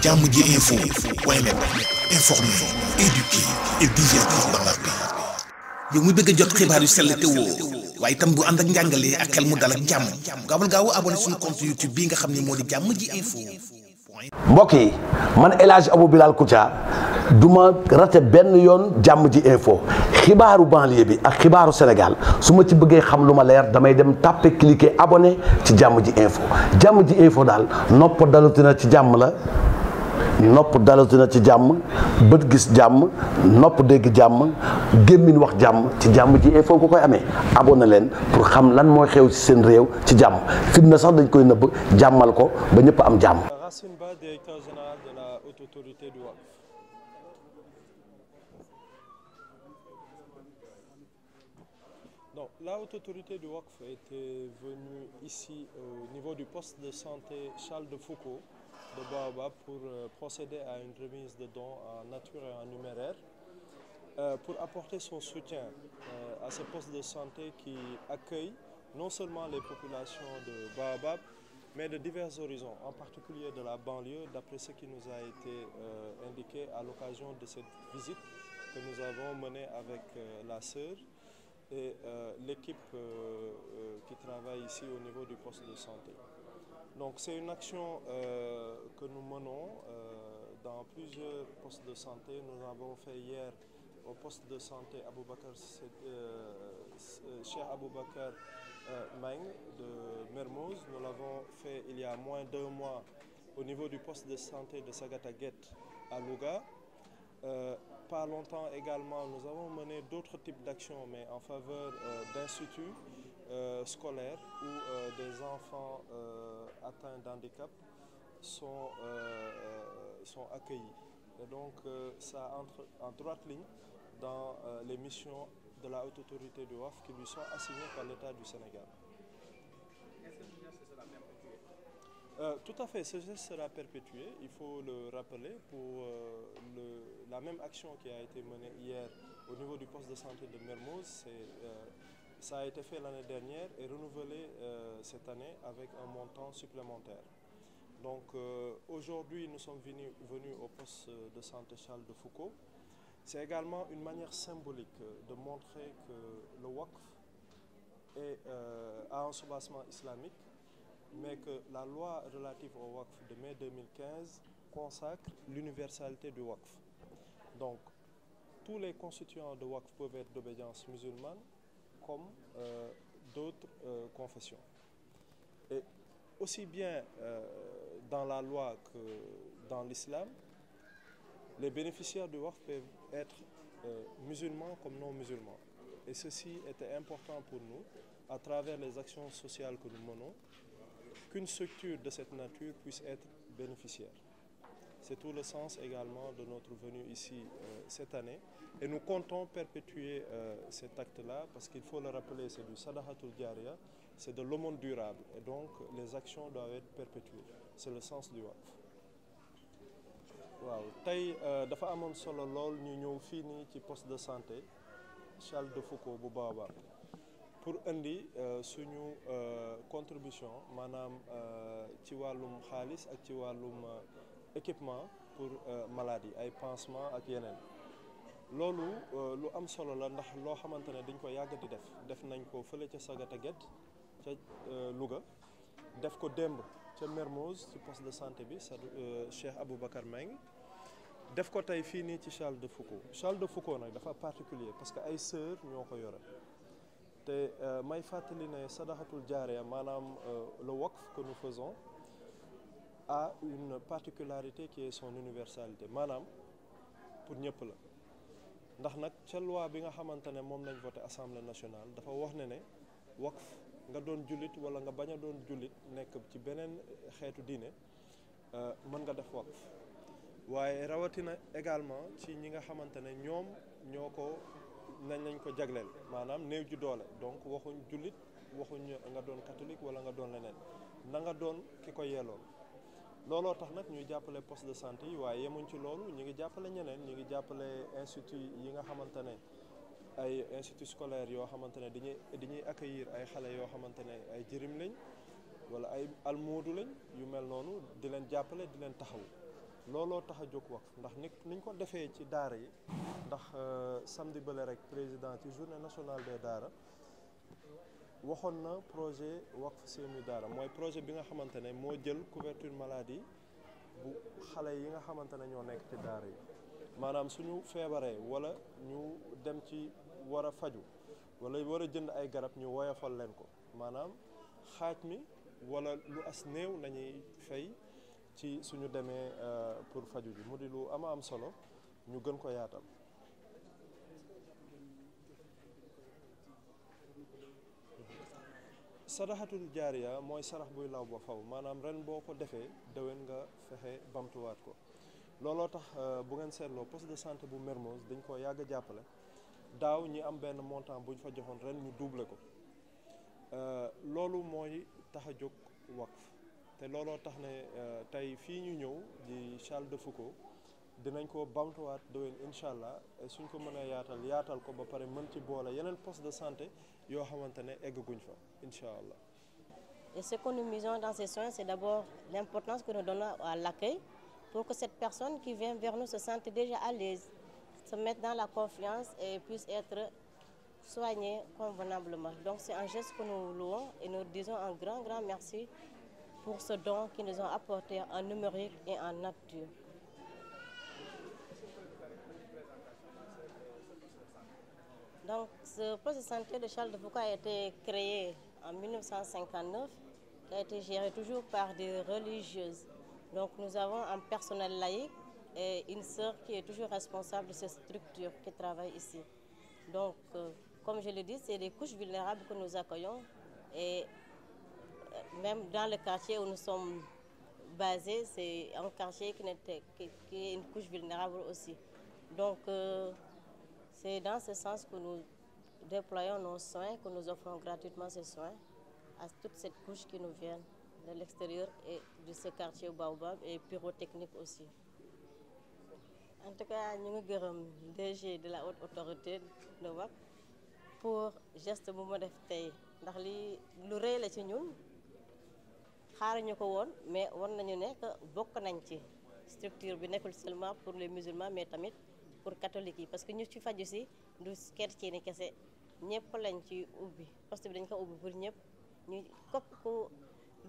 Jammji info point net informer, éduquer et divertir dans la paix. yow mu bëgg a jot xibaar yu sell te woo waaye itam bu ànd ak njàngalee ak xel mu dal ak jàmm gaawal gaaw abonné suñu compte YouTube bi nga xam ne moo di Jammji info. mbokk yi man El Hadj Abou Bilal Koutia du ma rate benn yoon Jammji info xibaaru banlieue bi ak xibaaru Sénégal su ma ci bëggee xam lu ma leer damay dem tàppe cliquer abonné ci Jammji info daal nopp dalutina ci jàmm la. nopp dalatina ci jàmm bët gis jàmm nopp dégg jàmm gémmiñ wax jàmm ci Jammji info nga koy amee abonné leen pour xam lan mooy xew ci seen réew ci jàmm fitna sax dañ koy nëbb jàmmal ko ba ñëpp am jàmm. Racine Ba, directeur général de la Haute Autorité du Waqf. Donc, la Haute Autorité du Waqf était venue ici au niveau du poste de santé Charles de Foucauld de Baobab pour procéder à une remise de dons en nature et en numéraire pour apporter son soutien à ce poste de santé qui accueille non seulement les populations de Baobab, mais de divers horizons, en particulier de la banlieue, d'après ce qui nous a été indiqué à l'occasion de cette visite que nous avons menée avec la sœur et l'équipe qui travaille ici au niveau du poste de santé. Donc c'est une action que nous menons dans plusieurs postes de santé. Nous avons fait hier au poste de santé Cheikh Aboubacar Meng de Mermoz. Nous l'avons fait il y a moins d'1 mois au niveau du poste de santé de Sagata Guet à Louga. Pas longtemps également, nous avons mené d'autres types d'actions, mais en faveur d'instituts scolaires où des enfants atteints d'handicap sont accueillis. Et donc ça entre en droite ligne dans les missions de la Haute Autorité du Waqf qui lui sont assignées par l'État du Sénégal. Est-ce que ce geste sera perpétué? Tout à fait, ce geste sera perpétué. Il faut le rappeler pour la même action qui a été menée hier au niveau du poste de santé de Mermoz. Ça a été fait l'année dernière et renouvelé cette année avec un montant supplémentaire. Donc aujourd'hui, nous sommes venus au poste de santé Charles de Foucauld. C'est également une manière symbolique de montrer que le Waqf a un soubassement islamique, mais que la loi relative au Waqf de mai 2015 consacre l'universalité du Waqf. Donc, tous les constituants de Waqf peuvent être d'obédience musulmane comme d'autres confessions. Et aussi bien dans la loi que dans l'islam, les bénéficiaires du Waqf peuvent être musulmans comme non musulmans. Et ceci était important pour nous, à travers les actions sociales que nous menons, qu'une structure de cette nature puisse être bénéficiaire. C'est tout le sens également de notre venue ici cette année. Et nous comptons perpétuer cet acte-là, parce qu'il faut le rappeler, c'est du Sadahatul Jariya, c'est de l'aumône durable. Et donc, les actions doivent être perpétuées. C'est le sens du Waqf. waaw tey dafa amoon solo lool ñu ñëw fii nii ci poste de santé Charles de Foucauld bu Baobab pour indi suñu contribution maanaam ci wàllum xaalis ak ci wàllum équipement pour maladie ay pansement ak yeneen loolu lu am solo la ndax loo xamante ne dañ ko yàgg di def nañ ko fële ca Sagata Guet ca Louga def ko démb ca Mermoz ci poste de santé bi Cheikh Aboubacar Meng def ko tey fii nii ci Charles de Foucauld. Charles de Foucauld nag dafa particulier parce que ay sœurs ñoo ko yore te may fàttali ne Sadahatul Jariya maanaam le Waqf que nous faisons a une particularité qui est son universalité maanaam pour ñëpp la ndax nag ca loi bi nga xamante ne moom lañ voté Assemblée nationale dafa wax ne Waqf nga doon jullit wala nga bañ a doon jullit nekk ci beneen xeetu diine mën nga def Waqf waaye rawatina également ci ñi nga xamante ne ñoom ñoo ko nañ ko jagleel maanaam néew ji doole donc waxuñ jullit waxuñ nga doon catholique wala nga doon leneen na nga doon ki ko yellool looloo tax nag ñuy jàppale poste de santé yi waaye yemuñ ci loolu ñu ngi jàppale ñeneen ñu ngi jàppale institut yi nga xamante ne ay institut scolaire yoo xamante ne dañuy accueillir ay xale yoo xamante ne ay jërim lañ wala ay almoodu lañ yu mel noonu di leen jàppale di leen taxaw looloo tax a jóg waqf ndax niñ ko defee ci daara yi ndax samedi bële rek président ci journée nationale des daara waxoon na projet waqf seeni daara mooy projet bi nga xamante ne moo jël couverture maladie bu xale yi nga xamante ne ñoo nekk ci daara yi maanaam suñu feebaree wala ñu dem ci war a faju wala war a jënd ay garab ñu woyofal leen ko maanaam xaaj mi wala lu as néew nañuy fay ci suñu demee pour faju ji mu di lu am solo ñu gën ko yaatal. sadaxatul jaariya mooy sarax buy law ba faw maanaam ren boo ko defee déwén nga fexe bamtuwaat ko looloo tax bu ngeen seetloo poste de santé bu Mermoz dañ ko yàgg a jàppale daaw ñi am benn montant bu ñu fa joxoon ren ñu doublé ko loolu mooy tax a jóg waqf te looloo tax ne tey fii ñu ñëw di Charles de Foucauld dinañ ko bamtuwaat déwén incha allah suñ ko mënee yaatal ko ba pare mën ci boole yeneen poste de santé yoo xamante ne eggaguñ fa incha allah. Et ce que nous misons dans ces soins, c'est d'abord l'importance que nous donnons à l'accueil pour que cette personne qui vient vers nous se sente déjà à l'aise, se mette dans la confiance et puisse être soignée convenablement. Donc c'est un geste que nous louons et nous disons un grand merci pour ce don qu'ils nous ont apporté en numérique et en nature. Donc ce poste de santé de Charles de Foucauld a été créé en 1959, qui a été géré toujours par des religieuses. Donc nous avons un personnel laïque et une sœur qui est toujours responsable de cette structure qui travaille ici. Donc comme je l'ai dit, c'est des couches vulnérables que nous accueillons et même dans le quartier où nous sommes basés, c'est un quartier qui est une couche vulnérable aussi. Donc c'est dans ce sens que nous déployons nos soins, que nous offrons gratuitement ces soins à toute cette couche qui nous vient de l'extérieur et de ce quartier Baobab et pyrotechnique aussi. En tout cas, nous sommes DG de la haute autorité de WAC pour geste bu ma def tey ndax li lu rëy la ci ñun xaaruñu ko woon mais war nañu ne que bokk nañ ci structure bi nekkul seulement pour les musulmans mais tamit pour catholiques yi parce que ñu ci faju si du chrétien ni kese ñëpp lañ ci ubbi poste bi dañ ko ubbi pour ñëpp ñu képp ku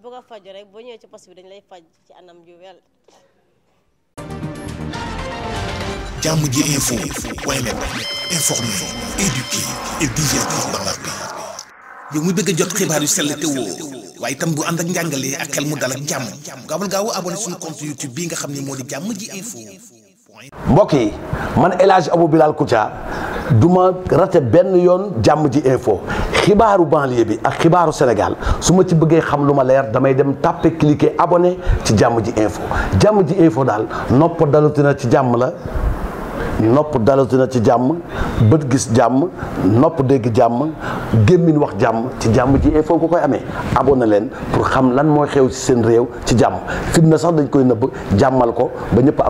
bëgg a faju rek boo ñëwee ci poste bi dañ lay faj ci anam ju wel. Jàmm ji info point net informer, éduquer et divertir dans la paix. yow muy bëgg a jot xibaar yu sell te woo waaye itam bu ànd ak njàngalee ak xel mu dal ak jàmm gaaw abonné suñu compte YouTube bii nga xam ne moo di Jàmm ji info. mbokk yi man El Hadj Abou Bilal Koutia du ma rate benn yoon Jàmm ji info xibaaru banlieue bi ak xibaaru Sénégal su ma ci bëggee xam lu ma leer damay dem tàppe cliquer abonné ci Jàmm ji info Jàmm ji info daal nopp dalutina ci jàmm la. nopp dalatina ci jàmm bët gis jàmm nopp dégg jàmm gémmiñ wax jàmm ci Jàmm ji info ko koy amee abonné leen pour xam lan mooy xew ci seen réew ci jàmm fitna sax dañ koy nëbb jàmmal ko ba ñëpp am